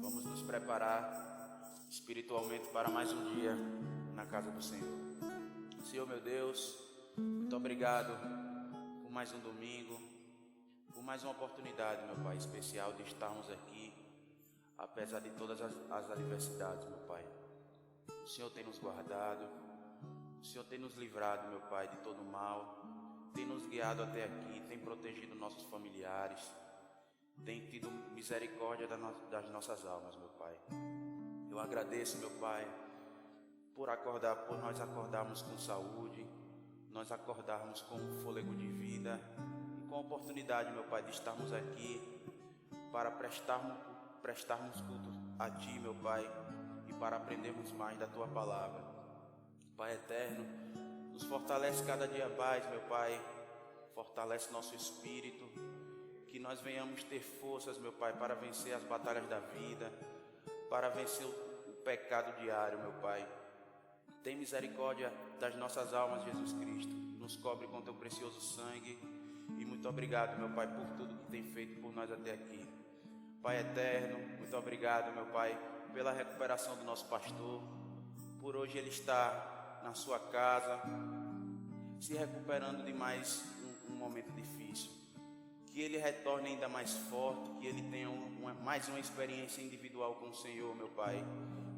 Vamos nos preparar espiritualmente para mais um dia na casa do Senhor. Senhor meu Deus, muito obrigado por mais um domingo, por mais uma oportunidade, meu Pai, especial de estarmos aqui, apesar de todas as adversidades, meu Pai. O Senhor tem nos guardado, o Senhor tem nos livrado, meu Pai, de todo mal, tem nos guiado até aqui, tem protegido nossos familiares, tem tido misericórdia das nossas almas, meu Pai. Eu agradeço, meu Pai, por nós acordarmos com saúde, nós acordarmos com fôlego de vida e com a oportunidade, meu Pai, de estarmos aqui para prestarmos culto a Ti, meu Pai, e para aprendermos mais da Tua palavra. Pai eterno, nos fortalece cada dia mais, meu Pai, fortalece nosso espírito, que nós venhamos ter forças, meu Pai, para vencer as batalhas da vida, para vencer o pecado diário, meu Pai. Tem misericórdia das nossas almas, Jesus Cristo, nos cobre com Teu precioso sangue, e muito obrigado, meu Pai, por tudo que tem feito por nós até aqui. Pai eterno, muito obrigado, meu Pai, pela recuperação do nosso pastor, por hoje ele estar na sua casa, se recuperando de mais um momento difícil. Que ele retorne ainda mais forte, que ele tenha mais uma experiência individual com o Senhor, meu Pai,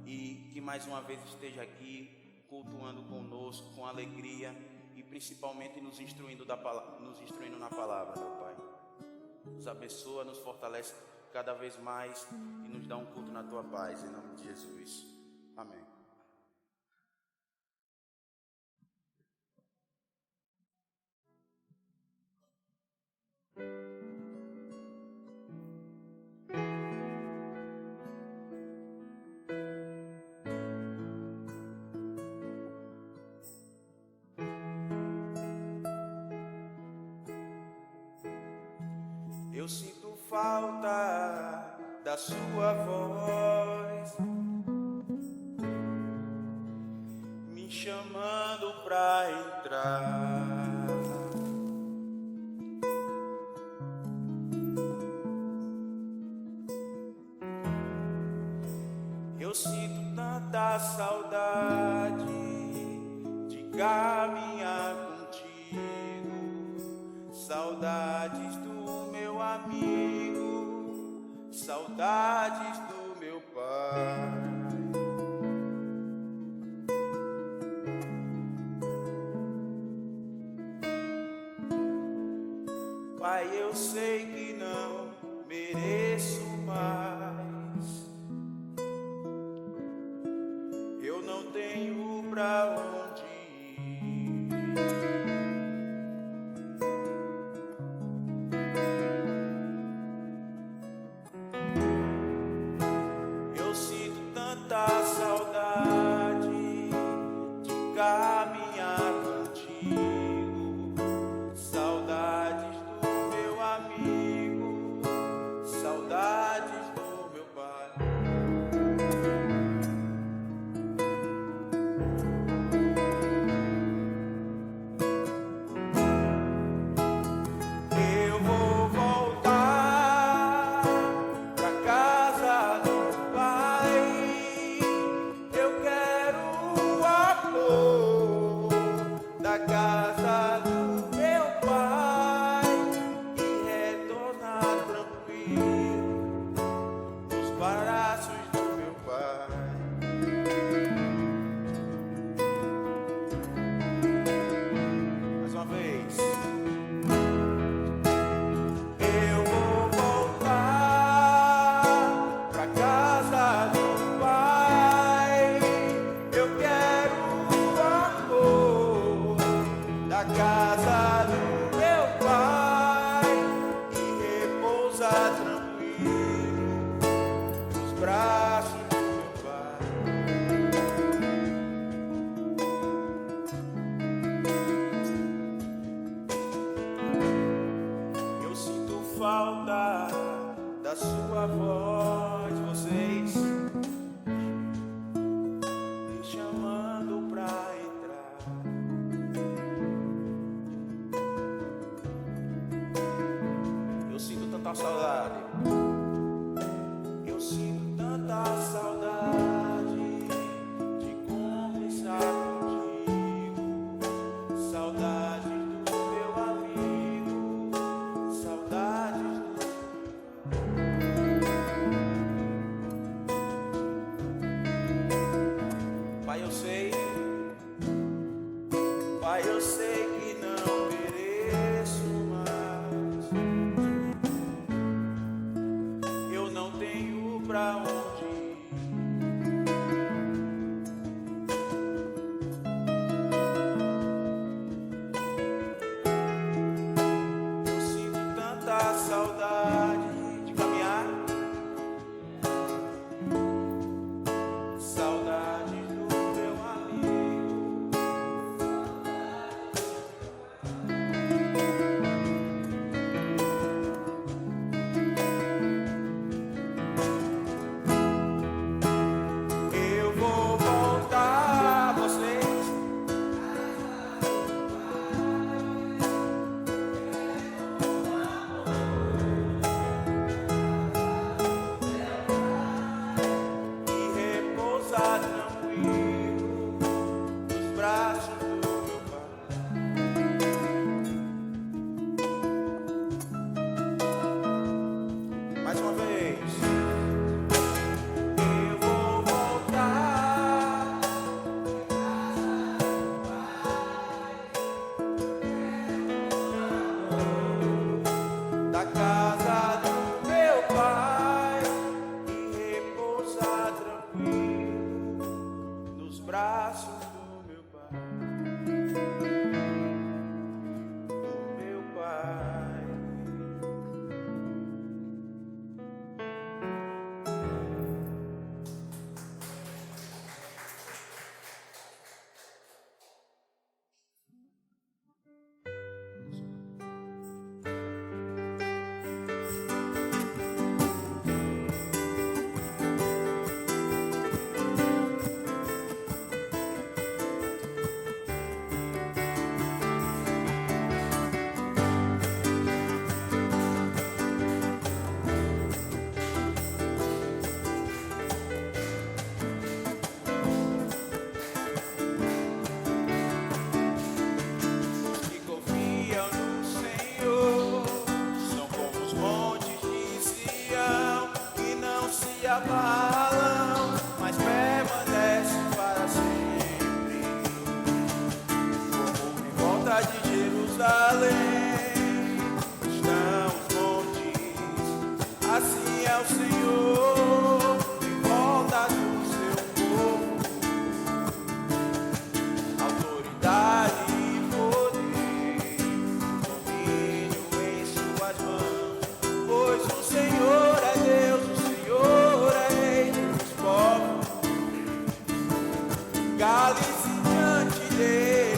e que mais uma vez esteja aqui cultuando conosco com alegria e principalmente nos instruindo na palavra, meu Pai. Nos abençoa, nos fortalece cada vez mais e nos dá um culto na Tua paz, em nome de Jesus. Amém. Eu sinto falta da sua voz, me chamando pra entrar. Eu sinto tanta saudade de caminhar contigo, saudades do meu amigo, saudades do meu pai. Pai, eu sei que não mereço mais, eu não tenho pra onde ir. Eu sinto tanta saudade de caminhar contigo, saudades do meu amigo, saudades do meu pai.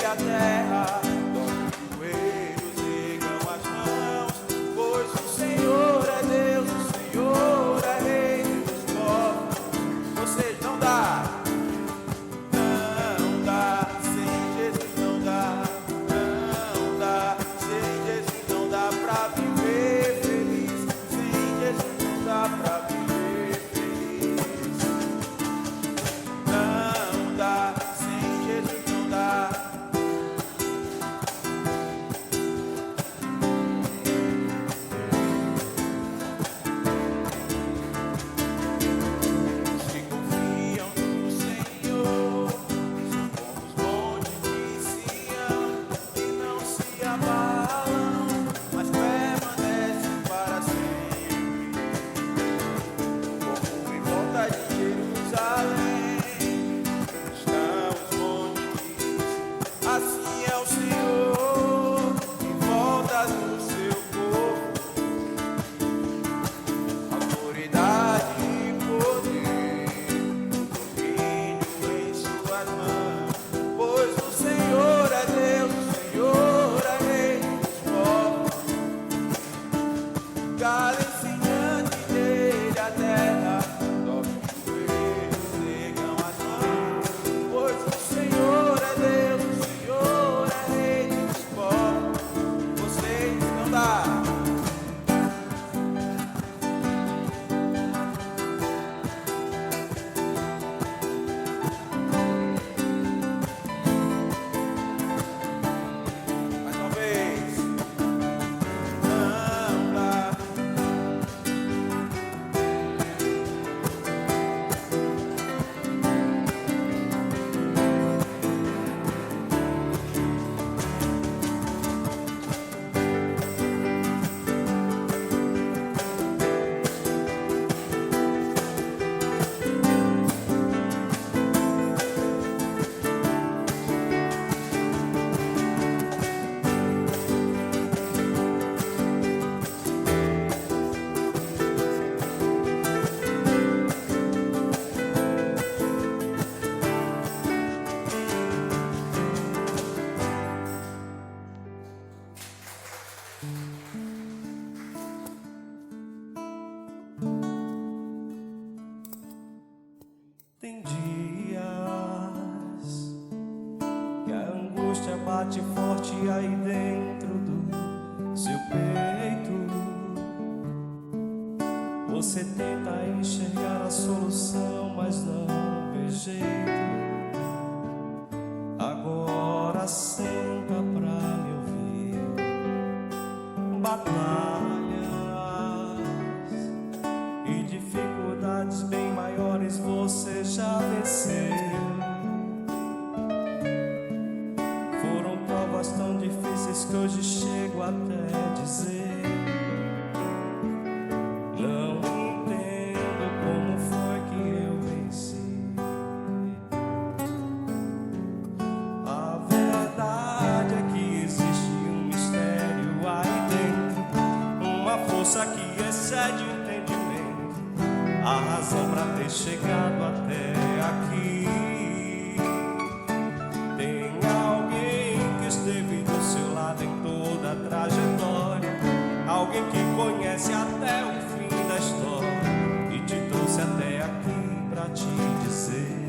a terra, dobre os joelhos, ergam as mãos, pois o Senhor é Deus, o Senhor é Rei dos povos. Vocês não dá, sem Jesus não dá, sem Jesus não dá pra viver feliz, sem Jesus não dá pra viver feliz, não dá, sem Jesus não dá. Os que confiam no Senhor são como os montes de Sião, que não se abalam, mas permanecem para sempre. Como em volta de Jerusalém estão os montes, assim é o Senhor em volta do seu povo. Autoridade e poder, domínio em suas mãos, pois o Senhor é Deus, o Senhor é Rei dos povos. Calem-se diante dele a terra, dobre os joelhos, ergam as mãos, pois o Senhor é Deus, o Senhor é Rei dos povos. Vocês não dá. Mais uma vez, não dá. Tem dias que a angústia bate forte aí dentro do seu peito. Você tenta enxergar a solução, mas não vê jeito. Agora senta pra me ouvir. Batalhas e dificuldades bem maiores você já venceu. Foram provas tão difíceis que hoje chego até dizer: não entendo como foi que eu venci. A verdade é que existe um mistério aí dentro, uma força que excede o entendimento, a razão pra ter chegado até aqui. Tem alguém que esteve do seu lado em toda a trajetória, alguém que conhece até o fim da história e te trouxe até aqui pra te dizer: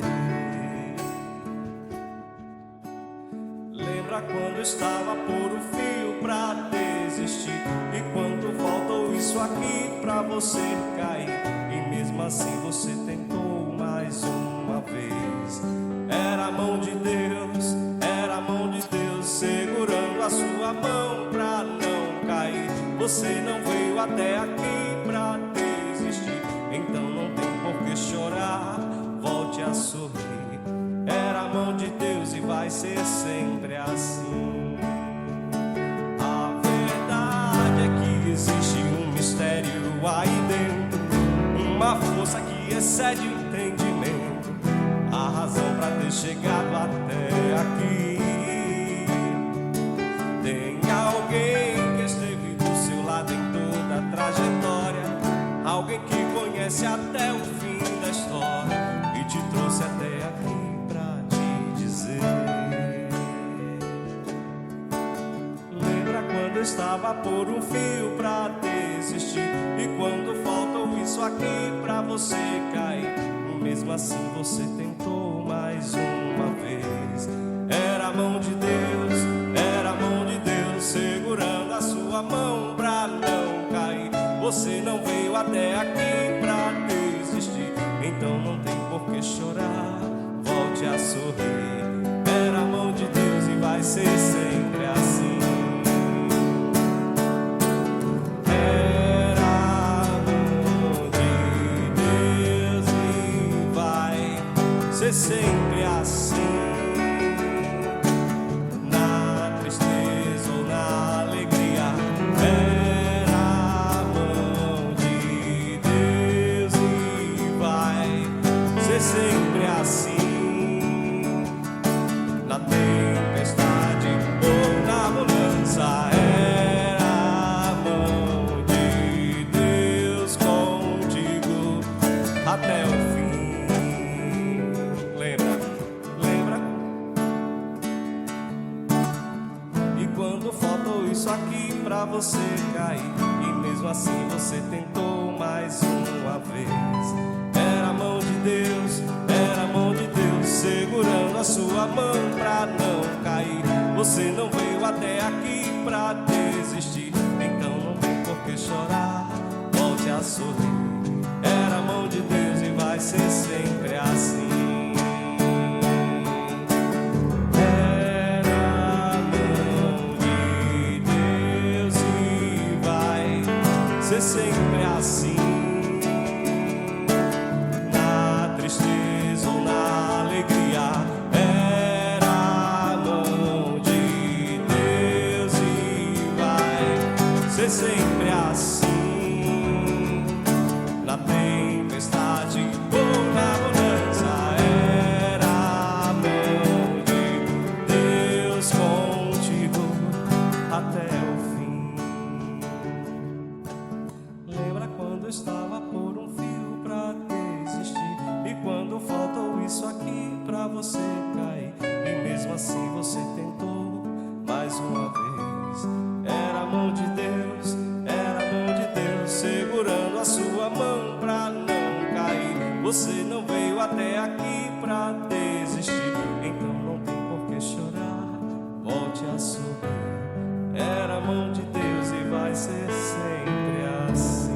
lembra quando estava por um fio pra desistir, e quando faltou isso aqui pra você cair, e mesmo assim você tentou mais uma vez. Era a mão de Deus, era a mão de Deus segurando a sua mão pra não cair. Você não veio até aqui pra desistir, então não tem por que chorar, volte a sorrir. Era a mão de Deus e vai ser sempre assim. A verdade é que existe um mistério aí dentro, uma força que excede o entendimento, a razão pra ter chegado até aqui. Tem alguém que esteve do seu lado em toda a trajetória, alguém que conhece até o fim da história e te trouxe até aqui pra te dizer: estava por um fio pra desistir. E quando faltou isso aqui pra você cair, mesmo assim você tentou mais uma vez. Era a mão de Deus, era a mão de Deus segurando a sua mão pra não cair. Você não veio até aqui pra desistir, então não tem por que chorar, volte a sorrir. Era a mão de Deus e vai ser sempre assim. Era a mão de Deus e vai ser sempre assim. Na tristeza ou na alegria, era a mão de Deus e vai ser sempre assim. Na tempestade ou na bonança, era a mão de Deus contigo até o fim. Lembra? E quando faltou isso aqui pra você cair, e mesmo assim você tentou mais uma vez. Era a mão de Deus, era a mão de Deus segurando a sua mão pra não cair. Você não veio até aqui pra desistir, então não tem por que chorar, volte a sorrir. Era a mão de Deus e vai ser sempre assim. Era a mão de Deus e vai ser sempre assim. Na tristeza ou na alegria, era a mão de Deus e vai ser sempre assim. Na tempestade ou na bonança, era a mão de Deus contigo até o fim. Lembra quando estava por um fio pra desistir, e quando faltou isso aqui pra você cair, e mesmo assim você tentou mais uma vez. Era a mão de Deus, era a mão de Deus segurando a sua mão pra não cair. Você não veio até aqui pra desistir, então não tem por que chorar, volte a sorrir. Era a mão de Deus e vai ser sempre assim.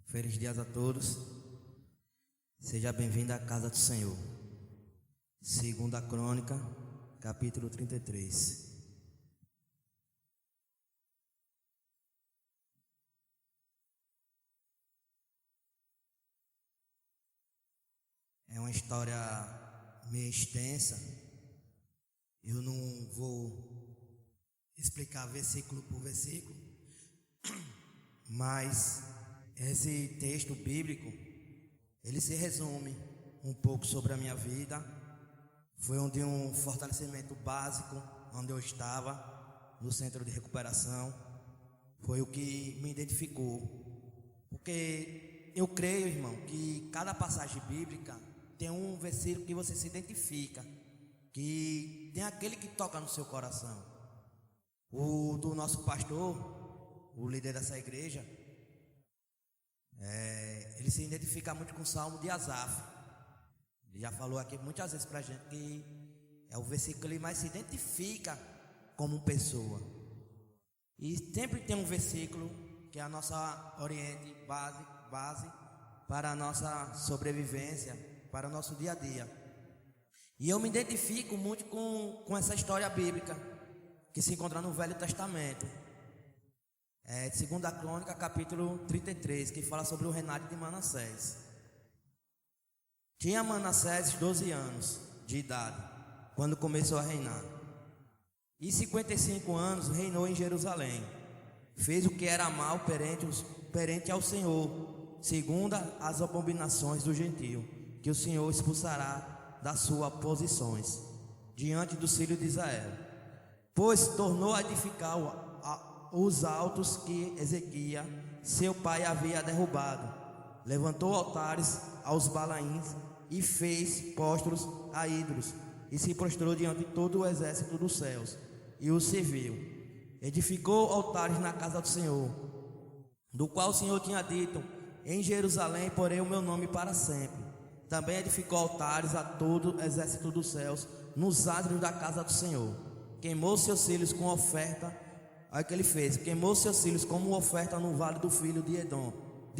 Feliz dias a todos. Seja bem-vindo à casa do Senhor. Segunda Crônica, capítulo 33. É uma história meio extensa. Eu não vou explicar versículo por versículo, mas esse texto bíblico, ele se resume um pouco sobre a minha vida. Foi onde um fortalecimento básico, onde eu estava, no centro de recuperação. Foi o que me identificou. Porque eu creio, irmão, que cada passagem bíblica tem um versículo que você se identifica, que tem aquele que toca no seu coração. O do nosso pastor, o líder dessa igreja, ele se identifica muito com o Salmo de Asaf. Ele já falou aqui muitas vezes pra gente que é o versículo que ele mais se identifica como pessoa. E sempre tem um versículo que é a nossa oriente, base para a nossa sobrevivência, para o nosso dia a dia. E eu me identifico muito com essa história bíblica que se encontra no Velho Testamento. Segunda Crônica, capítulo 33, que fala sobre o reinado de Manassés. Tinha Manassés 12 anos de idade quando começou a reinar. e 55 anos reinou em Jerusalém. Fez o que era mal perante ao Senhor, segundo as abominações do gentio, que o Senhor expulsará das suas posições, diante dos filhos de Israel. Pois tornou a edificar os altos que Ezequias, seu pai, havia derrubado. Levantou altares aos Balaíns e fez postros a ídolos, e se prostrou diante de todo o exército dos céus, e o serviu. Edificou altares na casa do Senhor, do qual o Senhor tinha dito: em Jerusalém porei o meu nome para sempre. Também edificou altares a todo o exército dos céus, nos átrios da casa do Senhor. Queimou seus filhos com oferta. Olha o que ele fez: queimou seus filhos como oferta no vale do filho de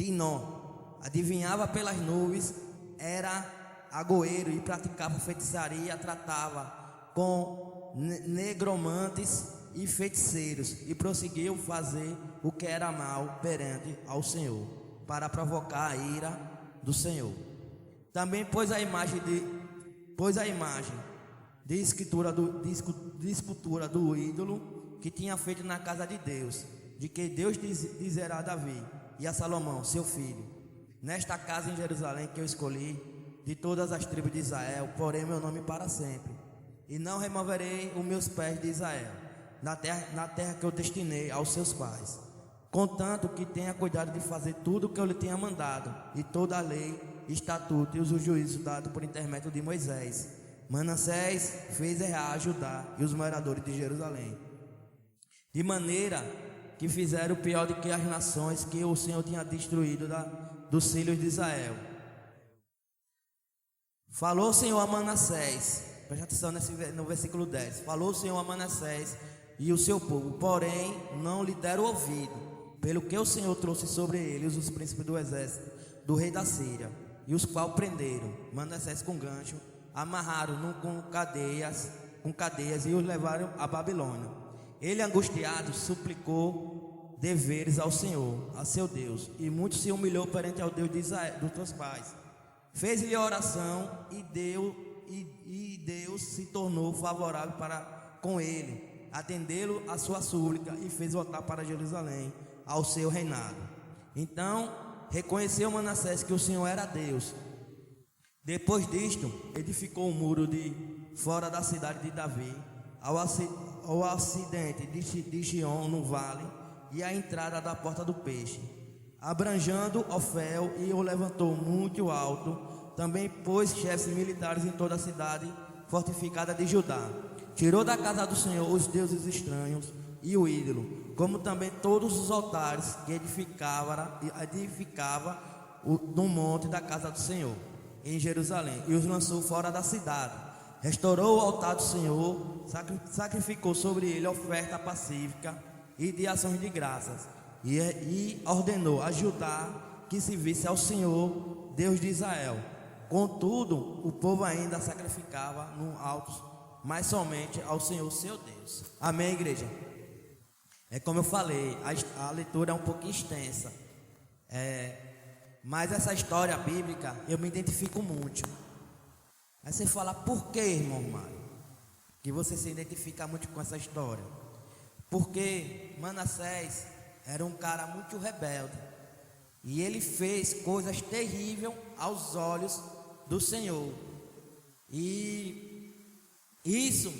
Inom. Adivinhava pelas nuvens, era agoeiro e praticava feitiçaria, tratava com negromantes e feiticeiros, e prosseguiu fazer o que era mal perante ao Senhor, para provocar a ira do Senhor. Também pôs a imagem de escultura do ídolo que tinha feito na casa de Deus, de que Deus dizerá a Davi e a Salomão, seu filho: nesta casa em Jerusalém que eu escolhi, de todas as tribos de Israel, porém meu nome para sempre, e não removerei os meus pés de Israel, na terra que eu destinei aos seus pais, contanto que tenha cuidado de fazer tudo o que eu lhe tenha mandado, e toda a lei, estatuto e os juízos dados por intermédio de Moisés. Manassés fez errar Judá e os moradores de Jerusalém, de maneira que fizeram pior do que as nações que o Senhor tinha destruído dos filhos de Israel. Falou o Senhor a Manassés, preste atenção no versículo 10. Falou o Senhor a Manassés e o seu povo, porém não lhe deram ouvido, pelo que o Senhor trouxe sobre eles os príncipes do exército do rei da Síria, e os qual prenderam Manassés com gancho, amarraram-no com cadeias e os levaram a Babilônia. Ele, angustiado, suplicou deveres ao Senhor, a seu Deus, e muito se humilhou perante ao Deus de Israel, dos seus pais. Fez-lhe oração e Deus se tornou favorável com ele, atendê-lo a sua súplica, e fez voltar para Jerusalém ao seu reinado. Então reconheceu Manassés que o Senhor era Deus. Depois disto, edificou um muro de fora da cidade de Davi, ao ocidente de Gion, no vale, e à entrada da porta do peixe, abranjando Ofel, e o levantou muito alto. Também pôs chefes militares em toda a cidade fortificada de Judá. Tirou da casa do Senhor os deuses estranhos e o ídolo, como também todos os altares que edificava no monte da casa do Senhor, em Jerusalém, e os lançou fora da cidade. Restaurou o altar do Senhor, sacrificou sobre ele oferta pacífica e de ações de graças, e ordenou a Judá que se visse ao Senhor, Deus de Israel. Contudo, o povo ainda sacrificava no alto, mas somente ao Senhor seu Deus. Amém, igreja? É como eu falei, a leitura é um pouquinho extensa, mas essa história bíblica eu me identifico muito. Aí você fala: por que, irmão Mário, que você se identifica muito com essa história? Porque Manassés era um cara muito rebelde, e ele fez coisas terríveis aos olhos do Senhor, e isso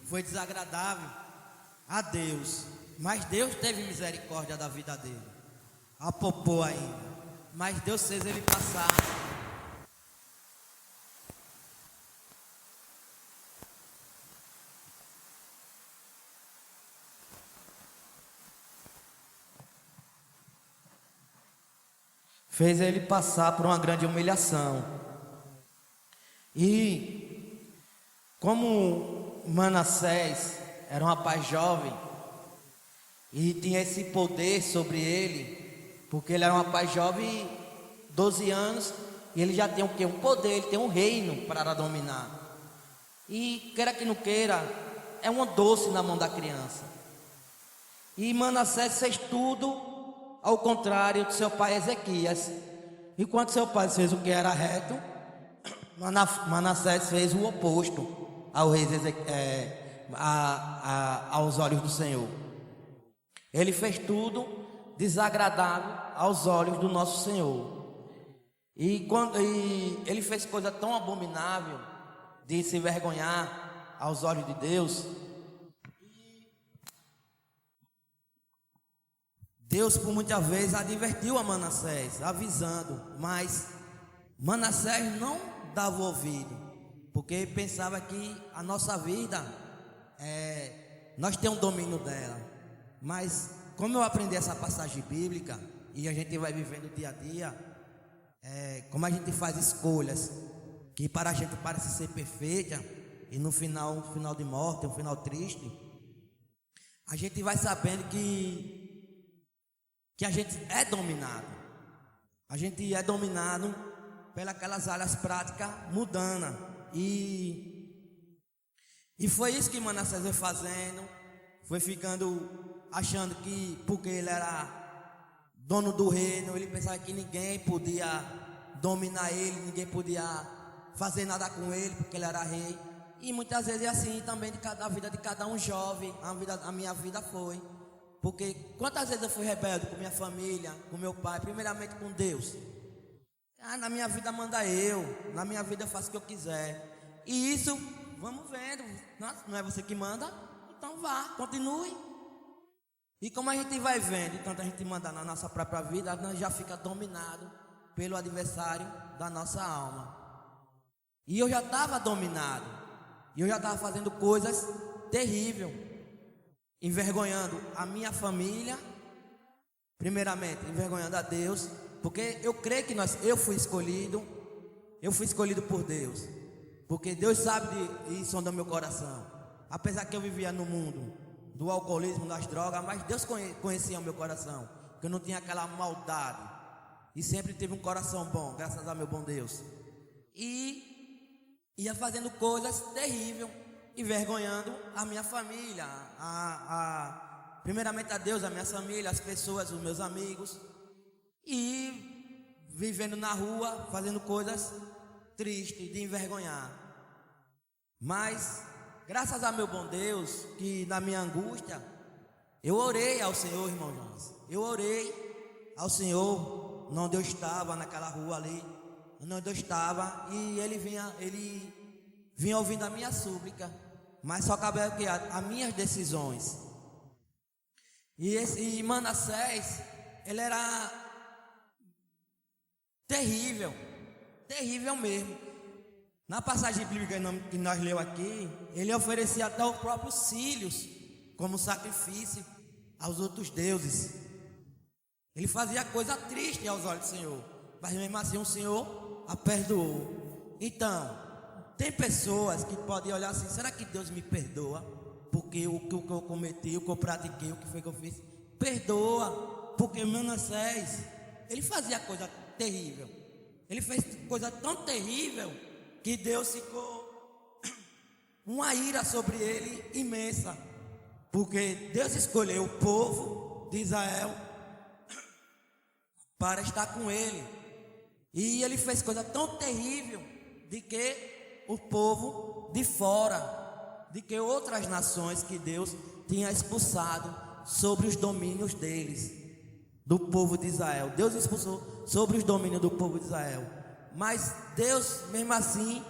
foi desagradável a Deus. Mas Deus teve misericórdia da vida dele, apopou ainda, mas Deus fez ele passar. Fez ele passar por uma grande humilhação. E como Manassés era um rapaz jovem e tinha esse poder sobre ele, porque ele era um rapaz jovem, 12 anos, e ele já tem o quê? Um poder, ele tem um reino para dominar. E queira que não queira, é um doce na mão da criança. E Manassés fez tudo ao contrário de seu pai Ezequias. Enquanto seu pai fez o que era reto, Manassés fez o oposto ao rei aos olhos do Senhor. Ele fez tudo desagradável aos olhos do nosso Senhor. E ele fez coisa tão abominável de se envergonhar aos olhos de Deus. Deus por muitas vezes advertiu a Manassés, avisando, mas Manassés não dava ouvido, porque pensava que a nossa vida, nós temos domínio dela. Mas como eu aprendi essa passagem bíblica, e a gente vai vivendo dia a dia, como a gente faz escolhas, que para a gente parece ser perfeita, e no final, um final de morte, um final triste, a gente vai sabendo que a gente é dominado. A gente é dominado pelas áreas práticas mundanas. E foi isso que Manassés foi fazendo. Foi ficando, achando que porque ele era dono do reino, ele pensava que ninguém podia dominar ele, ninguém podia fazer nada com ele, porque ele era rei. E muitas vezes é assim também a vida de cada um jovem. A minha vida foi. Porque quantas vezes eu fui rebelde com minha família, com meu pai, primeiramente com Deus. Na minha vida manda eu, na minha vida eu faço o que eu quiser. E isso, vamos vendo, não é você que manda, então vá, continue. E como a gente vai vendo, tanto a gente manda na nossa própria vida, nós já fica dominado pelo adversário da nossa alma. E eu já estava dominado, e eu já estava fazendo coisas terríveis. Envergonhando a minha família, primeiramente envergonhando a Deus, porque eu creio que eu fui escolhido por Deus, porque Deus sabe e sonda meu coração. Apesar que eu vivia no mundo do alcoolismo, das drogas, mas Deus conhecia o meu coração, que eu não tinha aquela maldade, e sempre tive um coração bom, graças a meu bom Deus. E ia fazendo coisas terríveis, envergonhando a minha família, primeiramente a Deus, a minha família, as pessoas, os meus amigos, e vivendo na rua, fazendo coisas tristes, de envergonhar. Mas, graças a meu bom Deus, que na minha angústia, eu orei ao Senhor, irmão Jonas. Eu orei ao Senhor, onde eu estava, naquela rua ali, onde eu estava, e Ele vinha ouvindo a minha súplica. Mas só cabia que as minhas decisões. E Manassés, ele era terrível, terrível mesmo. Na passagem bíblica que nós lemos aqui, ele oferecia até os próprios filhos como sacrifício aos outros deuses. Ele fazia coisa triste aos olhos do Senhor, mas mesmo assim o Senhor a perdoou. Então, tem pessoas que podem olhar assim, será que Deus me perdoa? Porque o que eu cometi, o que eu pratiquei, o que foi que eu fiz? Perdoa, porque Manassés, ele fazia coisa terrível. Ele fez coisa tão terrível que Deus ficou uma ira sobre ele imensa. Porque Deus escolheu o povo de Israel para estar com ele. E ele fez coisa tão terrível de que o povo de fora, de que outras nações que Deus tinha expulsado sobre os domínios deles, do povo de Israel. Deus expulsou sobre os domínios do povo de Israel. Mas Deus, mesmo assim,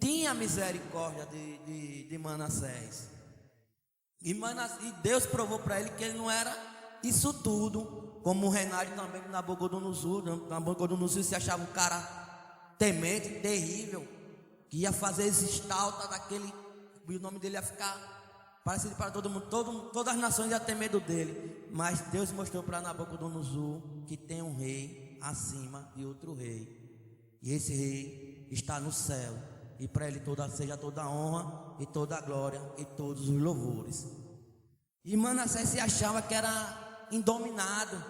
tinha misericórdia de Manassés. E Deus provou para ele que ele não era isso tudo, como o Renato também, Nabucodonosor se achava um cara temente, terrível, que ia fazer estalta daquele, e o nome dele ia ficar parecido para todo mundo, todas as nações iam ter medo dele. Mas Deus mostrou para Nabucodonosor que tem um rei acima de outro rei, e esse rei está no céu, e para ele seja toda a honra e toda a glória e todos os louvores. E Manassés se achava que era indominado,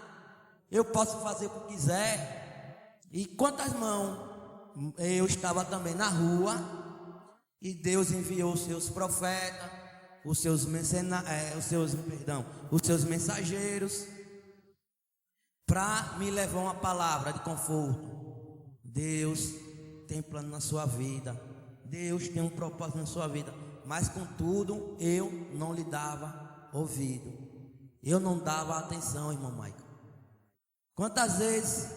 eu posso fazer o que quiser. E quantas mãos eu estava também na rua, e Deus enviou os seus profetas, os seus mensageiros, para me levar uma palavra de conforto. Deus tem plano na sua vida, Deus tem um propósito na sua vida, mas contudo eu não lhe dava ouvido. Eu não dava atenção, irmão Michael. Quantas vezes,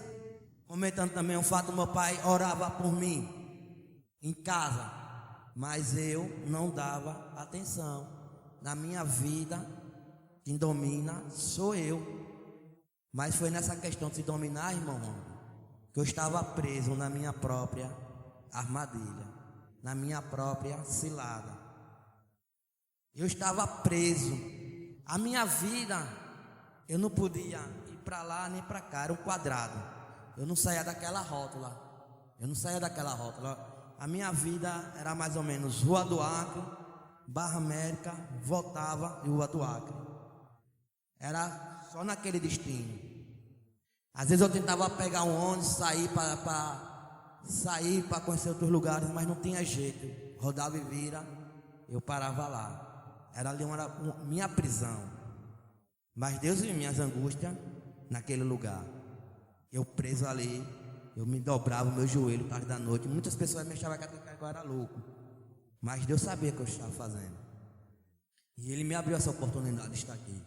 comentando também o fato do meu pai orava por mim em casa, mas eu não dava atenção. Na minha vida, quem domina sou eu. Mas foi nessa questão de se dominar, irmão, que eu estava preso na minha própria armadilha, na minha própria cilada. Eu estava preso. A minha vida, eu não podia ir para lá nem para cá, era um quadrado. Eu não saía daquela rótula. A minha vida era mais ou menos Rua do Acre, Barra América, voltava e Rua do Acre. Era só naquele destino. Às vezes eu tentava pegar um ônibus, sair para conhecer outros lugares, mas não tinha jeito. Rodava e vira, eu parava lá. Era ali minha prisão. Mas Deus viu minhas angústias naquele lugar. Eu preso ali, eu me dobrava o meu joelho tarde da noite. Muitas pessoas me achavam que eu era louco, mas Deus sabia o que eu estava fazendo. E Ele me abriu essa oportunidade de estar aqui.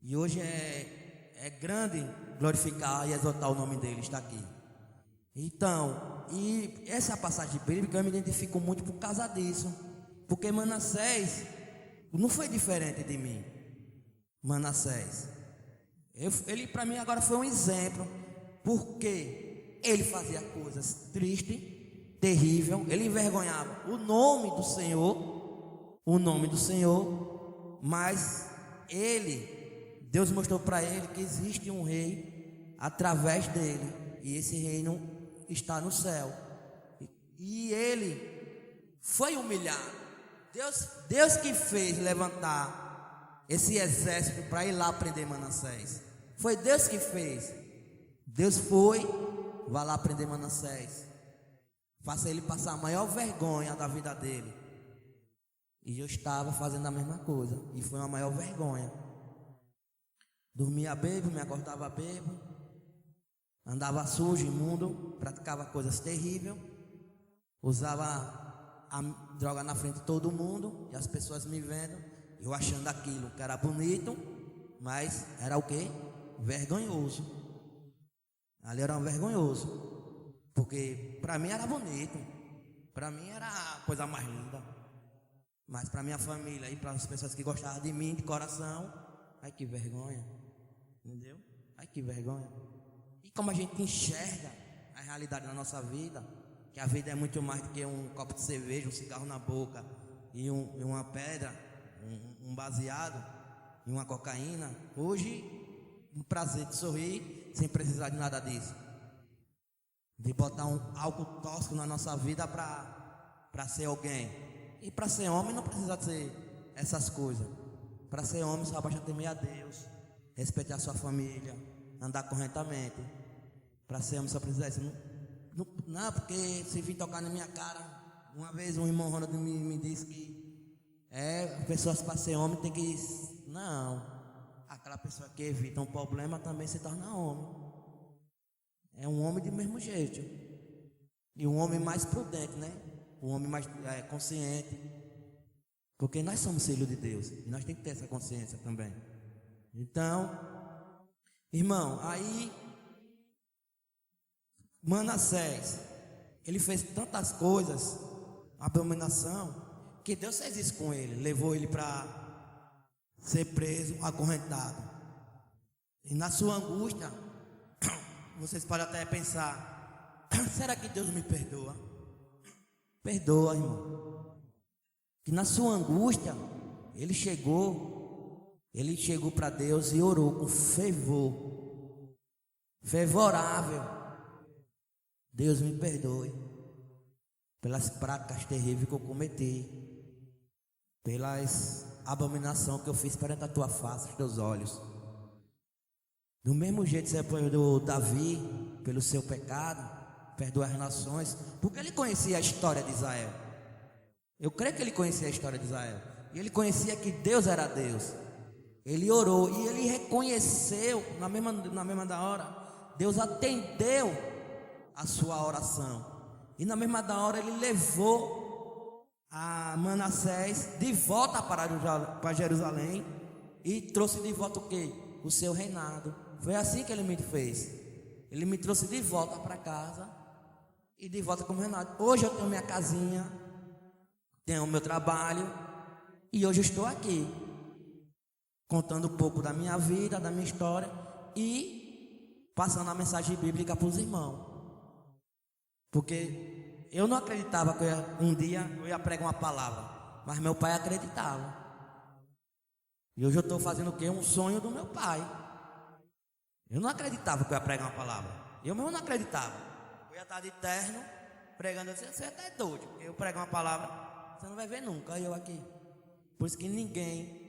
E hoje é grande glorificar e exaltar o nome dele, está aqui. Então, e essa passagem bíblica eu me identifico muito por causa disso. Porque Manassés não foi diferente de mim. Manassés, ele para mim agora foi um exemplo. Porque ele fazia coisas tristes, terríveis. Ele envergonhava o nome do Senhor. Mas Deus mostrou para ele que existe um rei através dele, e esse reino está no céu. E ele foi humilhado. Deus que fez levantar esse exército para ir lá prender Manassés. Foi Deus que fez. Deus vai lá prender Manassés. Faça ele passar a maior vergonha da vida dele. E eu estava fazendo a mesma coisa, e foi uma maior vergonha. Dormia bêbado, me acordava bêbado, andava sujo, imundo, praticava coisas terríveis, usava a droga na frente de todo mundo, e as pessoas me vendo, eu achando aquilo que era bonito, mas era o quê? Vergonhoso. Ali era vergonhoso, porque para mim era bonito, para mim era a coisa mais linda, mas para minha família e para as pessoas que gostavam de mim de coração, ai que vergonha, entendeu? Ai que vergonha. E como a gente enxerga a realidade da nossa vida, que a vida é muito mais do que um copo de cerveja, um cigarro na boca e uma pedra, um baseado e uma cocaína. Hoje, um prazer de sorrir sem precisar de nada disso, de botar algo tóxico na nossa vida para ser alguém. E para ser homem não precisa ser essas coisas. Para ser homem só basta temer a Deus, respeitar a sua família, andar corretamente. Para ser homem só precisa isso. Não, porque se vir tocar na minha cara, uma vez um irmão Ronald me disse que pessoas para ser homem tem que... Não, aquela pessoa que evita um problema também se torna homem. É um homem do mesmo jeito. E um homem mais prudente, né? Um homem mais consciente. Porque nós somos filhos de Deus. E nós temos que ter essa consciência também. Então, irmão, aí Manassés, ele fez tantas coisas, abominação, que Deus fez isso com ele. Levou ele para ser preso, acorrentado. E na sua angústia, vocês podem até pensar, será que Deus me perdoa? Perdoa, irmão. Que na sua angústia, ele chegou para Deus e orou com fervor, fervorável. Deus me perdoe pelas práticas terríveis que eu cometi, pelas abominações que eu fiz perante a tua face, os teus olhos. Do mesmo jeito que você perdoou Davi pelo seu pecado, perdoa as nações, porque ele conhecia a história de Israel. Eu creio que ele conhecia a história de Israel. E ele conhecia que Deus era Deus. Ele orou e ele reconheceu, na mesma da hora, Deus atendeu a sua oração. E na mesma da hora ele levou a Manassés de volta para Jerusalém e trouxe de volta o quê? O seu reinado. Foi assim que ele me fez. Ele me trouxe de volta para casa e de volta como reinado. Hoje eu tenho minha casinha, tenho o meu trabalho e hoje eu estou aqui contando um pouco da minha vida, da minha história e passando a mensagem bíblica para os irmãos. Porque eu não acreditava que um dia eu ia pregar uma palavra, mas meu pai acreditava. E hoje eu estou fazendo o quê? Um sonho do meu pai. Eu não acreditava que eu ia pregar uma palavra. Eu mesmo não acreditava. Eu ia estar de terno, pregando assim, você até é doido. Eu pregar uma palavra, você não vai ver nunca, eu aqui. Por isso que ninguém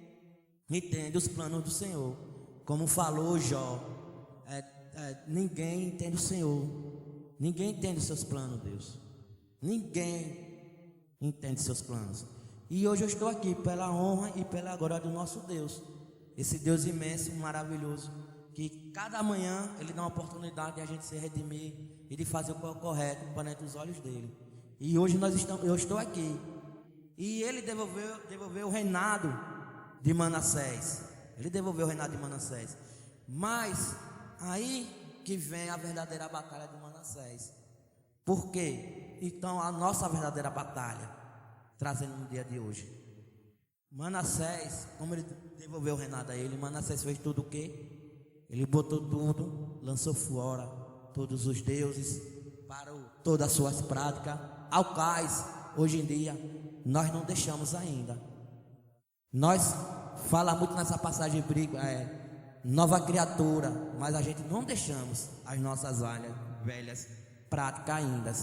entende os planos do Senhor. Como falou Jó, ninguém entende o Senhor. Ninguém entende os seus planos, Deus. Ninguém entende seus planos. E hoje eu estou aqui pela honra e pela glória do nosso Deus. Esse Deus imenso, maravilhoso, que cada manhã Ele dá uma oportunidade de a gente se redimir e de fazer o que é o correto perante os olhos dEle. E hoje eu estou aqui. E Ele devolveu o reinado de Manassés. Ele devolveu o reinado de Manassés. Mas aí que vem a verdadeira batalha de Manassés. Por quê? Então a nossa verdadeira batalha, trazendo no dia de hoje. Manassés, como ele devolveu o reinado a ele, Manassés fez tudo o quê? Ele botou tudo, lançou fora todos os deuses, parou todas as suas práticas, ao cais. Hoje em dia, nós não deixamos ainda. Nós fala muito nessa passagem nova criatura, mas a gente não deixamos as nossas velhas práticas ainda.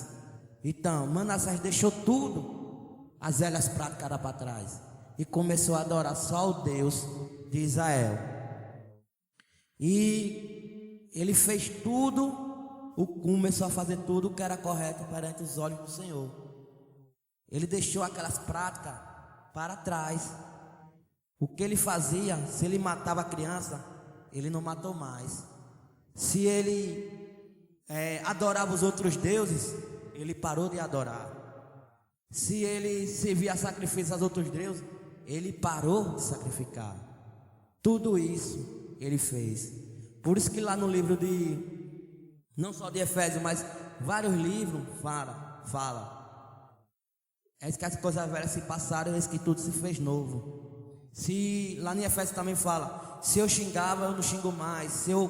Então, Manassés deixou tudo, as velhas práticas para trás, e começou a adorar só o Deus de Israel. E ele fez tudo, começou a fazer tudo o que era correto perante os olhos do Senhor. Ele deixou aquelas práticas para trás. O que ele fazia, se ele matava a criança, ele não matou mais. Se ele adorava os outros deuses, ele parou de adorar. Se ele servia sacrifício aos outros deuses, ele parou de sacrificar. Tudo isso ele fez. Por isso que lá no livro não só de Efésios, mas vários livros fala. É que as coisas velhas se passaram, eis que tudo se fez novo. Se lá em Efésios também fala, se eu xingava, eu não xingo mais. Se eu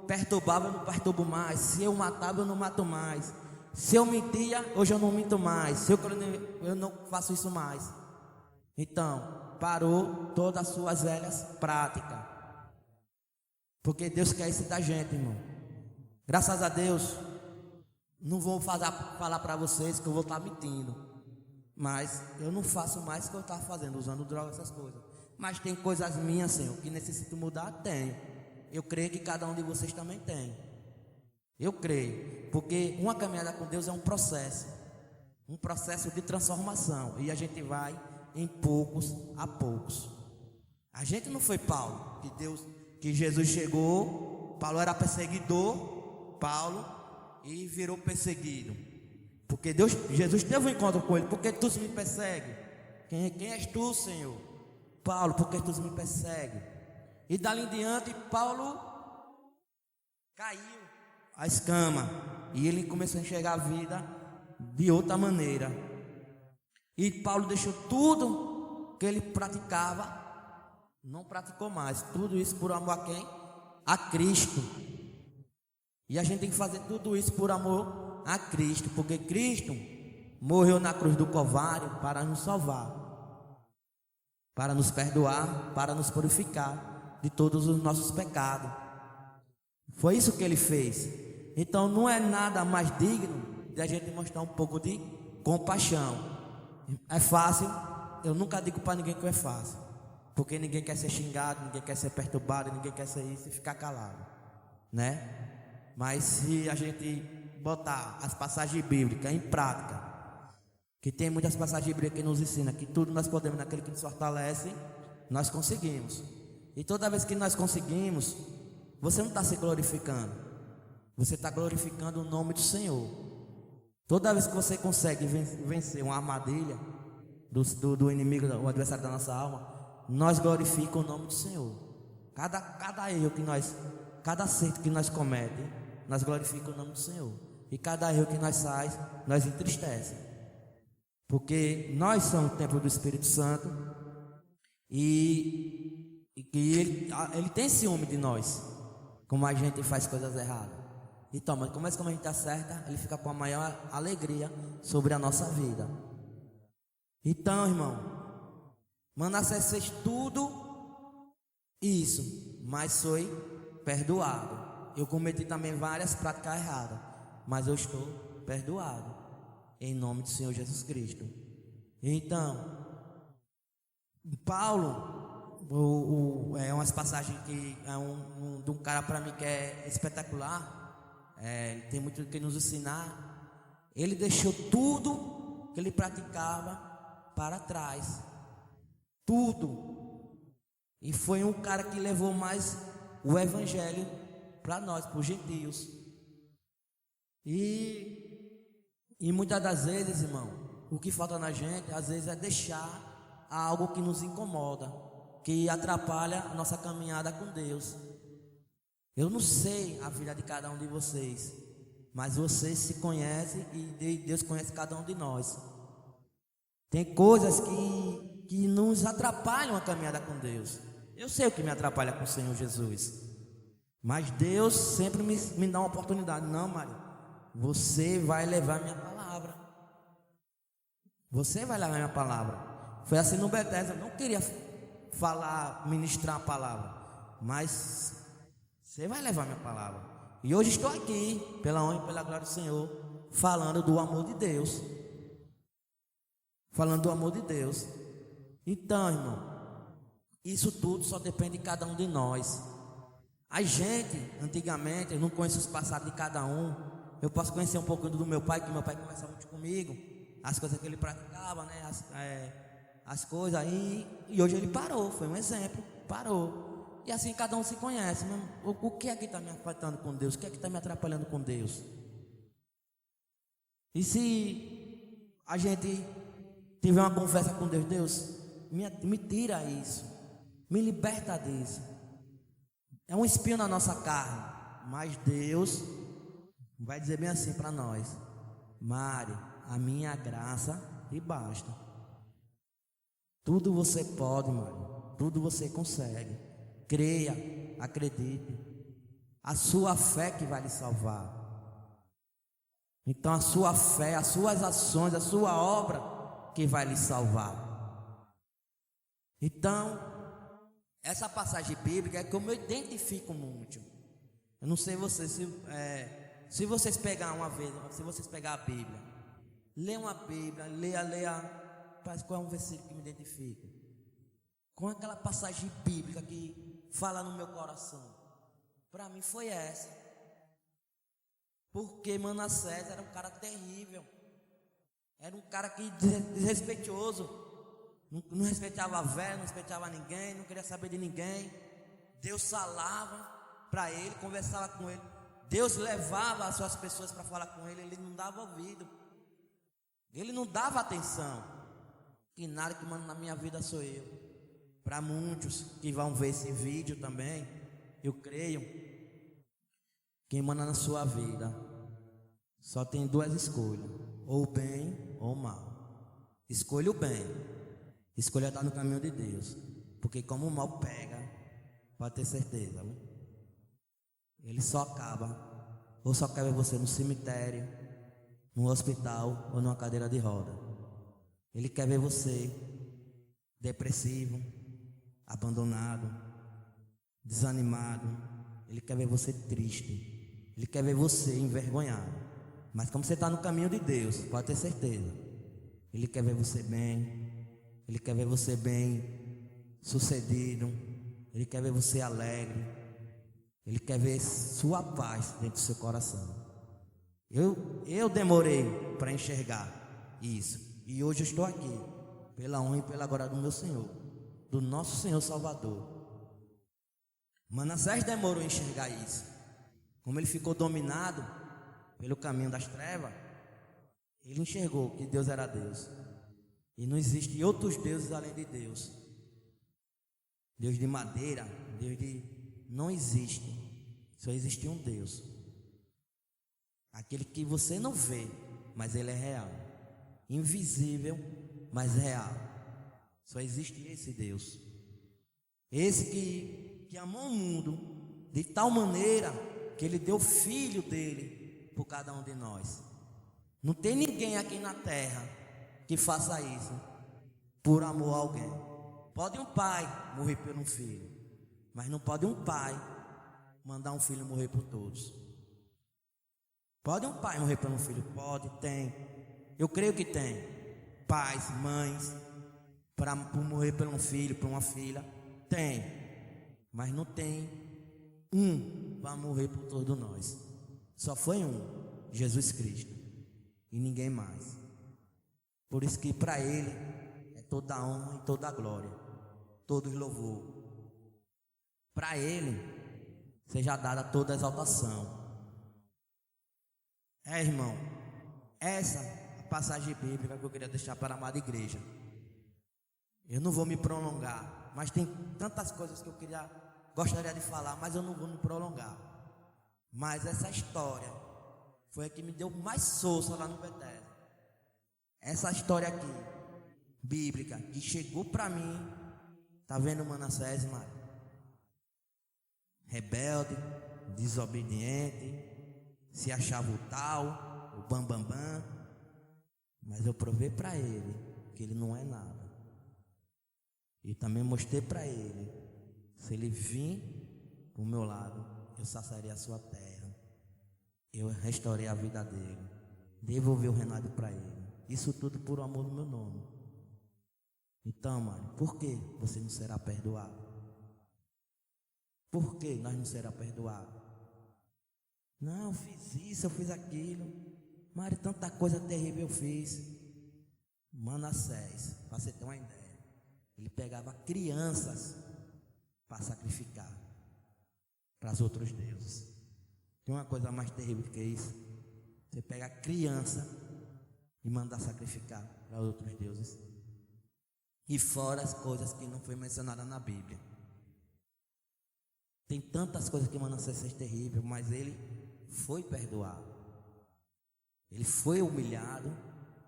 perturbava, eu não perturbo mais. Se eu matava, eu não mato mais. Se eu mentia, hoje eu não minto mais. Se eu não faço isso mais. Então, parou todas as suas velhas práticas. Porque Deus quer isso da gente, irmão. Graças a Deus, não vou falar para vocês que eu vou estar mentindo. Mas eu não faço mais o que eu estava fazendo, usando droga, essas coisas. Mas tem coisas minhas, Senhor, que necessito mudar? Tenho. Eu creio que cada um de vocês também tem. Eu creio. Porque uma caminhada com Deus é um processo de transformação. E a gente vai em poucos a poucos. A gente não foi Paulo, que Jesus chegou, Paulo era perseguidor, e virou perseguido. Porque Jesus teve um encontro com ele. Por que tu me persegue? Quem és tu, Senhor? Paulo, por que tu me persegue? E dali em diante, Paulo caiu a escama. E ele começou a enxergar a vida de outra maneira. E Paulo deixou tudo que ele praticava, não praticou mais. Tudo isso por amor a quem? A Cristo. E a gente tem que fazer tudo isso por amor a Cristo, porque Cristo morreu na cruz do Calvário para nos salvar, para nos perdoar, para nos purificar de todos os nossos pecados. Foi isso que ele fez. Então não é nada mais digno de a gente mostrar um pouco de compaixão. É fácil? Eu nunca digo para ninguém que é fácil, porque ninguém quer ser xingado, ninguém quer ser perturbado, ninguém quer ser isso e ficar calado, né? Mas se a gente botar as passagens bíblicas em prática, que tem muitas passagens bíblicas que nos ensinam que tudo nós podemos naquele que nos fortalece, nós conseguimos. E toda vez que nós conseguimos, você não está se glorificando, você está glorificando o nome do Senhor. Toda vez que você consegue vencer uma armadilha, do inimigo, o adversário da nossa alma, nós glorificamos o nome do Senhor. Cada erro que nós, cada acerto que nós cometemos, nós glorificamos o nome do Senhor. E cada erro que nós faz, nós entristece. Porque nós somos o templo do Espírito Santo e que ele tem ciúme de nós, como a gente faz coisas erradas. Então, mas como a gente acerta, ele fica com a maior alegria sobre a nossa vida. Então, irmão, Manassés fez tudo isso, mas foi perdoado. Eu cometi também várias práticas erradas, mas eu estou perdoado, em nome do Senhor Jesus Cristo. Então, Paulo, é umas passagens que é de um cara para mim que é espetacular. Tem muito que nos ensinar. Ele deixou tudo que ele praticava para trás, tudo, e foi um cara que levou mais o evangelho para nós, para os gentios. E muitas das vezes, irmão, o que falta na gente às vezes é deixar algo que nos incomoda, que atrapalha a nossa caminhada com Deus. Eu não sei a vida de cada um de vocês, mas vocês se conhecem e Deus conhece cada um de nós. Tem coisas que nos atrapalham a caminhada com Deus. Eu sei o que me atrapalha com o Senhor Jesus, mas Deus sempre me dá uma oportunidade. Não, Maria, você vai levar minha palavra. Você vai levar minha palavra. Foi assim no Bethesda. Eu não queria ministrar a palavra, mas você vai levar minha palavra. E hoje estou aqui, pela honra e pela glória do Senhor, falando do amor de Deus. Falando do amor de Deus. Então, irmão, isso tudo só depende de cada um de nós. A gente, antigamente, eu não conheço os passados de cada um. Eu posso conhecer um pouco do meu pai, que meu pai conversa muito comigo, as coisas que ele praticava, né? As coisas aí. E hoje ele parou, foi um exemplo, parou. E assim cada um se conhece, né? O que é que está me afetando com Deus? O que é que está me atrapalhando com Deus? E se a gente tiver uma conversa com Deus, Deus, me tira isso, me liberta disso. É um espinho na nossa carne, mas Deus vai dizer bem assim para nós: Mário, a minha graça te basta. Tudo você pode, Mário, tudo você consegue. Creia, acredite. A sua fé que vai lhe salvar. Então a sua fé, as suas ações, a sua obra que vai lhe salvar. Então, essa passagem bíblica é que eu me identifico muito. Eu não sei vocês, se vocês pegar uma vez, se vocês pegar a Bíblia, lê uma Bíblia, leia, parece qual é um versículo que me identifica. Com aquela passagem bíblica que fala no meu coração. Para mim foi essa. Porque Manassés era um cara terrível. Era um cara que desrespeitoso. Não respeitava a velha, não respeitava ninguém, não queria saber de ninguém. Deus falava para ele, conversava com ele. Deus levava as suas pessoas para falar com ele, ele não dava ouvido. Ele não dava atenção. Que nada que manda na minha vida sou eu. Para muitos que vão ver esse vídeo também, eu creio, quem manda na sua vida só tem duas escolhas: ou o bem ou o mal. Escolha o bem, escolha estar no caminho de Deus, porque como o mal pega, pode ter certeza, viu? Ele só acaba, ou só quer ver você no cemitério, no hospital ou numa cadeira de roda. Ele quer ver você depressivo, abandonado, desanimado. Ele quer ver você triste. Ele quer ver você envergonhado. Mas como você está no caminho de Deus, pode ter certeza, Ele quer ver você bem. Ele quer ver você bem sucedido. Ele quer ver você alegre. Ele quer ver sua paz dentro do seu coração. Eu demorei para enxergar isso, e hoje eu estou aqui pela honra e pela glória do meu Senhor, do nosso Senhor Salvador. Manassés demorou a enxergar isso. Como ele ficou dominado pelo caminho das trevas, ele enxergou que Deus era Deus. E não existem outros deuses além de Deus. Deus de madeira, Deus de... Não existe. Só existe um Deus. Aquele que você não vê, mas ele é real. Invisível, mas real. Só existe esse Deus. Esse que amou o mundo de tal maneira que ele deu o filho dele por cada um de nós. Não tem ninguém aqui na terra que faça isso por amor a alguém. Pode um pai morrer por um filho, mas não pode um pai mandar um filho morrer por todos. Pode um pai morrer por um filho? Pode, tem. Eu creio que tem. Pais, mães, por morrer por um filho, por uma filha, tem. Mas não tem um para morrer por todos nós. Só foi um, Jesus Cristo, e ninguém mais. Por isso que para ele é toda a honra e toda a glória, todo o louvor. Para ele seja dada toda a exaltação. Irmão, essa é a passagem bíblica que eu queria deixar para a amada igreja. Eu não vou me prolongar, mas tem tantas coisas que eu gostaria de falar, mas eu não vou me prolongar. Mas essa história foi a que me deu mais força lá no Bethesda. Essa história aqui, bíblica, que chegou para mim, tá vendo Manassés, Mário? Rebelde, desobediente, se achava o tal, o bambambam, mas eu provei para ele que ele não é nada. E também mostrei para ele, se ele vir pro meu lado, eu saciarei a sua terra, eu restaurei a vida dele, devolvi o Renato para ele. Isso tudo por amor do meu nome. Então, mano, por que você não será perdoado? Por que nós não será perdoado? Não, eu fiz isso, eu fiz aquilo. Mário, tanta coisa terrível eu fiz. Manassés, para você ter uma ideia, ele pegava crianças para sacrificar para os outros deuses. Tem uma coisa mais terrível que isso? Você pega a criança e manda sacrificar para outros deuses. E fora as coisas que não foi mencionada na Bíblia. Tem tantas coisas que Manassés fez terrível, mas ele foi perdoado. Ele foi humilhado,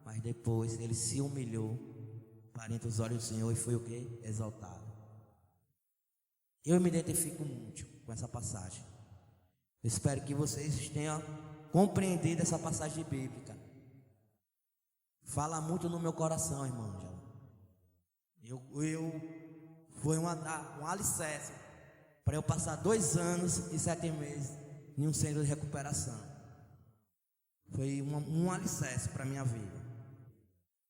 mas depois ele se humilhou para entre os olhos do Senhor e foi o que? Exaltado. Eu me identifico muito com essa passagem. Eu espero que vocês tenham compreendido essa passagem bíblica. Fala muito no meu coração, irmão. Foi um alicerce para eu passar 2 anos e 7 meses em um centro de recuperação. Foi um alicerce para a minha vida.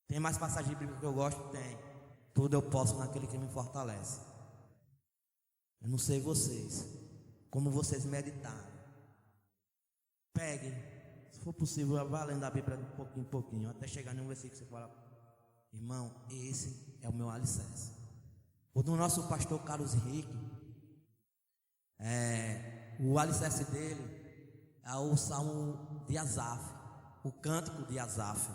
Tem mais passagem bíblica que eu gosto? Tem. Tudo eu posso naquele que me fortalece. Eu não sei vocês, como vocês meditaram. Peguem, se for possível, vá lendo a Bíblia de pouquinho em pouquinho, até chegar em um versículo que você fala: irmão, esse é o meu alicerce. O do nosso pastor Carlos Henrique, o alicerce dele é o Salmo de Asaf, o Cântico de Asaf.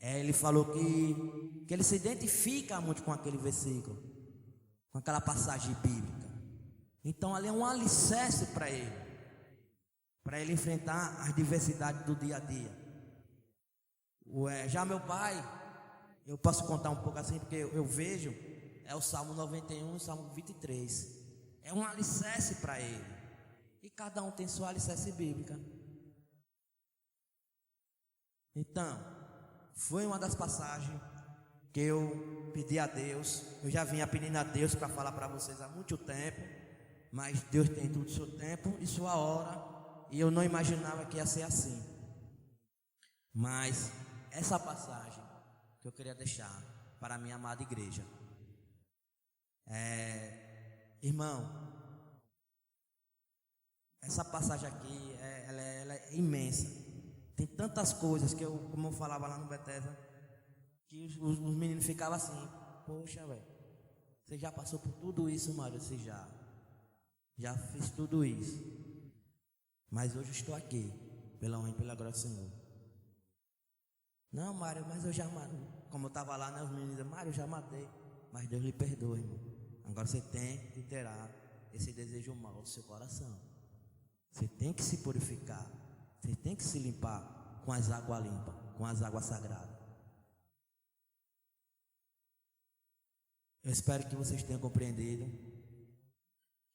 Ele falou que ele se identifica muito com aquele versículo, com aquela passagem bíblica. Então ali é um alicerce para ele enfrentar as diversidades do dia a dia. Já meu pai, eu posso contar um pouco assim, porque eu vejo, é o Salmo 91 e o Salmo 23. É um alicerce para ele. E cada um tem sua alicerce bíblica. Então, foi uma das passagens que eu pedi a Deus. Eu já vinha pedindo a Deus para falar para vocês há muito tempo, mas Deus tem tudo seu tempo e sua hora, e eu não imaginava que ia ser assim. Mas essa passagem que eu queria deixar para a minha amada igreja, irmão, essa passagem aqui ela é imensa. Tem tantas coisas que como eu falava lá no Bethesda, que os meninos ficavam assim: poxa, velho, você já passou por tudo isso, Mário? Você já fez tudo isso, mas hoje estou aqui pela honra e pela glória do Senhor. Não, Mário, mas eu já matei. Como eu estava lá, né, os meninos diziam, Mário, eu já matei. Mas Deus lhe perdoa, irmão. Agora você tem que tirar esse desejo mal do seu coração. Você tem que se purificar. Você tem que se limpar com as águas limpas, com as águas sagradas. Eu espero que vocês tenham compreendido.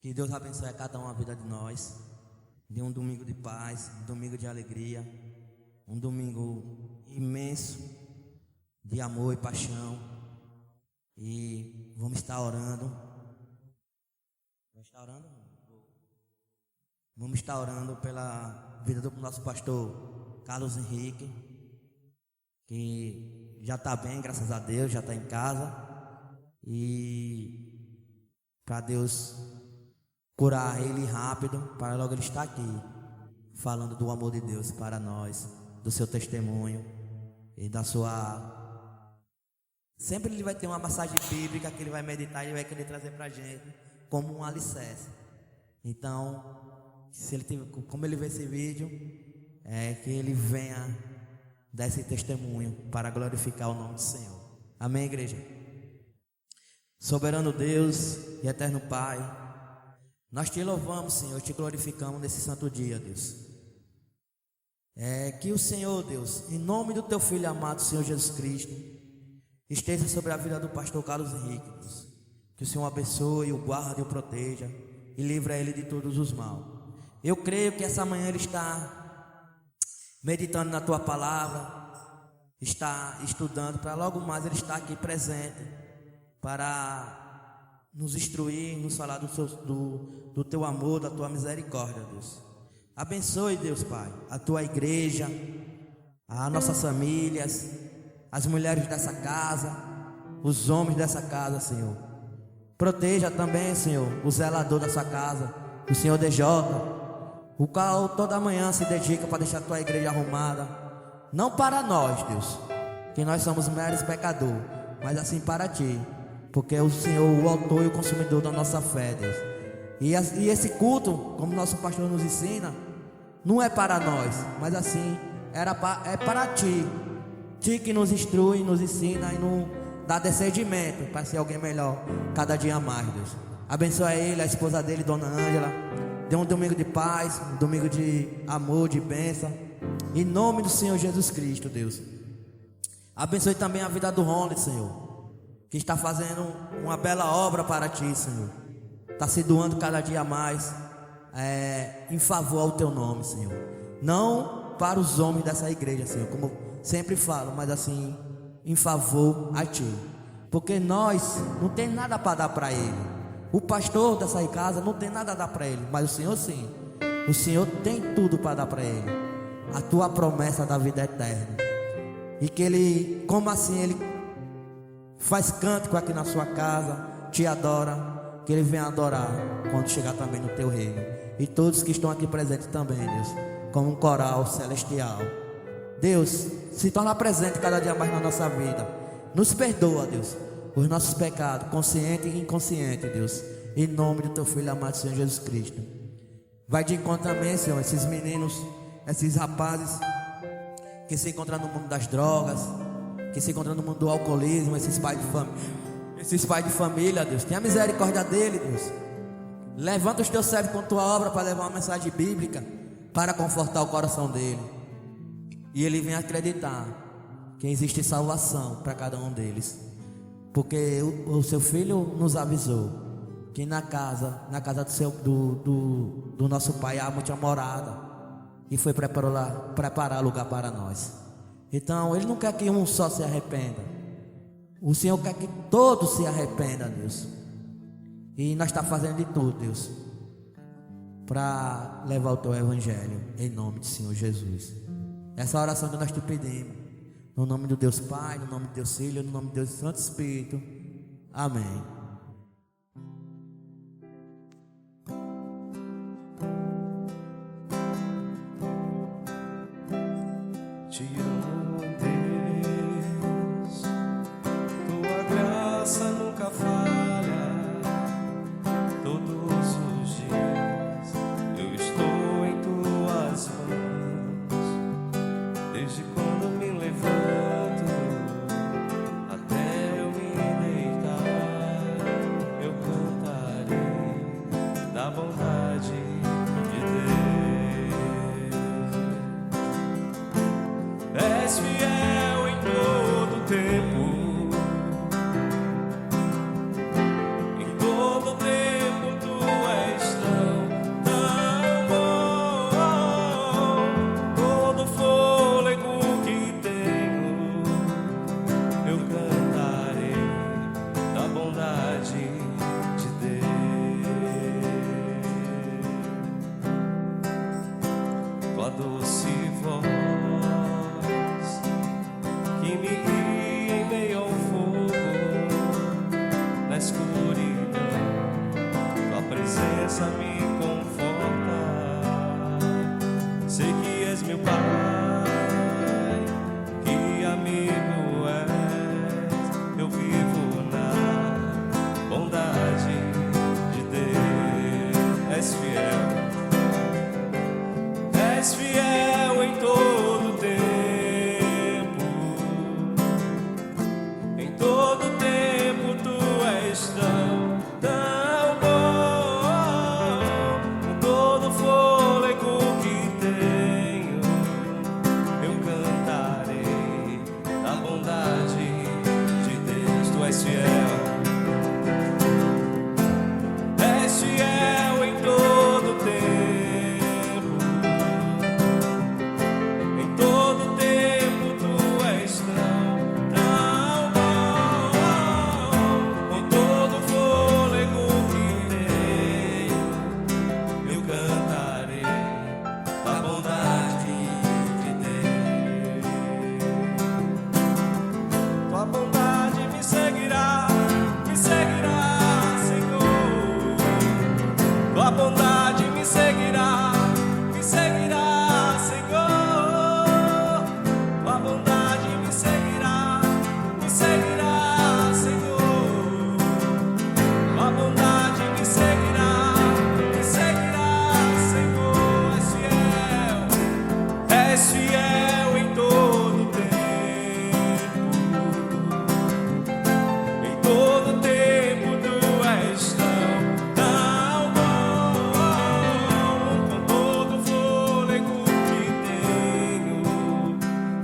Que Deus abençoe a cada um a vida de nós. De um domingo de paz, um domingo de alegria, um domingo imenso de amor e paixão. E vamos estar orando. Vamos estar orando pela vida do nosso pastor Carlos Henrique, que já está bem, graças a Deus, já está em casa. E para Deus curar ele rápido, para logo ele estar aqui, falando do amor de Deus para nós, do seu testemunho e da sua... Sempre ele vai ter uma passagem bíblica que ele vai meditar e vai querer trazer para a gente como um alicerce. Então, se ele tiver, como ele vê esse vídeo, que ele venha dar esse testemunho para glorificar o nome do Senhor. Amém, igreja? Soberano Deus e eterno Pai, nós te louvamos, Senhor, te glorificamos nesse santo dia, Deus. Que o Senhor, Deus, em nome do teu Filho amado, Senhor Jesus Cristo, esteja sobre a vida do pastor Carlos Henrique, Deus. Que o Senhor abençoe, o guarde, o proteja e livre ele de todos os mal. Eu creio que essa manhã ele está meditando na tua palavra, está estudando, para logo mais ele estar aqui presente, para nos instruir, nos falar do teu amor, da tua misericórdia, Deus. Abençoe, Deus Pai, a tua igreja, as nossas famílias, as mulheres dessa casa, os homens dessa casa, Senhor. Proteja também, Senhor, o zelador dessa casa, o Senhor DJ, o qual toda manhã se dedica para deixar a tua igreja arrumada. Não para nós, Deus, que nós somos meros pecadores, mas assim para ti, porque é o Senhor o autor e o consumidor da nossa fé, Deus. E esse culto, como nosso pastor nos ensina, não é para nós, mas assim é para ti. Ti que nos instrui, nos ensina e nos dá discernimento para ser alguém melhor cada dia mais, Deus. Abençoa ele, a esposa dele, Dona Ângela. Dê um domingo de paz, um domingo de amor, de bênção, em nome do Senhor Jesus Cristo, Deus. Abençoe também a vida do Ronald, Senhor, que está fazendo uma bela obra para ti, Senhor. Está se doando cada dia mais em favor ao teu nome, Senhor. Não para os homens dessa igreja, Senhor, como sempre falo, mas assim, em favor a ti. Porque nós não tem nada para dar para ele. O pastor dessa casa não tem nada a dar para ele, mas o Senhor sim. O Senhor tem tudo para dar para ele. A tua promessa da vida eterna. E que ele, como assim ele faz cântico aqui na sua casa, te adora, que ele venha adorar quando chegar também no teu reino. E todos que estão aqui presentes também, Deus, como um coral celestial. Deus, se torna presente cada dia mais na nossa vida. Nos perdoa, Deus, os nossos pecados, consciente e inconsciente, Deus, em nome do teu Filho amado, Senhor Jesus Cristo. Vai de encontro também, Senhor, esses meninos, esses rapazes que se encontram no mundo das drogas, que se encontram no mundo do alcoolismo, esses pais de família, Deus, tenha misericórdia dele, Deus. Levanta os teus servos com tua obra para levar uma mensagem bíblica, para confortar o coração dele. E ele vem acreditar que existe salvação para cada um deles. Porque o seu filho nos avisou que na casa do nosso pai há muita morada. E foi preparar lugar para nós. Então ele não quer que um só se arrependa. O Senhor quer que todos se arrependam, Deus. E nós estamos fazendo de tudo, Deus, para levar o teu evangelho em nome do Senhor Jesus. Essa oração que nós te pedimos, no nome do Deus Pai, no nome do Deus Filho, no nome do Deus Santo Espírito. Amém. Te amo, Deus, tua graça nunca falha. Todos os dias eu estou em tuas mãos. Desde quando me levanto fiel em todo tempo. Em todo tempo tu és tão bom. Todo fôlego que tenho eu cantarei da bondade de Deus. Tua doce voz que me guia em meio ao fogo, na escuridão, tua presença me conforta. Sei que és meu Pai, que amigo és. Eu vivo na bondade de Deus. És fiel. És fiel em todo tempo. Em todo tempo tu és tão bom. Com todo fôlego que tenho eu cantarei da bondade de Deus. Tu és fiel. És fiel em todo tempo. Em todo tempo tu és tão bom. Com todo fôlego que tenho eu cantarei da bondade de Deus. Tua bondade me seguirá, Senhor. Tua bondade me seguirá, Senhor. Tua bondade me seguirá, Senhor. Tua bondade me seguirá, Senhor. És fiel em todo tempo. Em todo tempo tu és tão bom. Com todo fôlego que tenho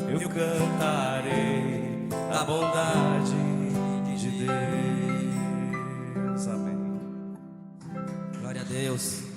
eu cantarei a bondade de Deus. Amém. Glória a Deus.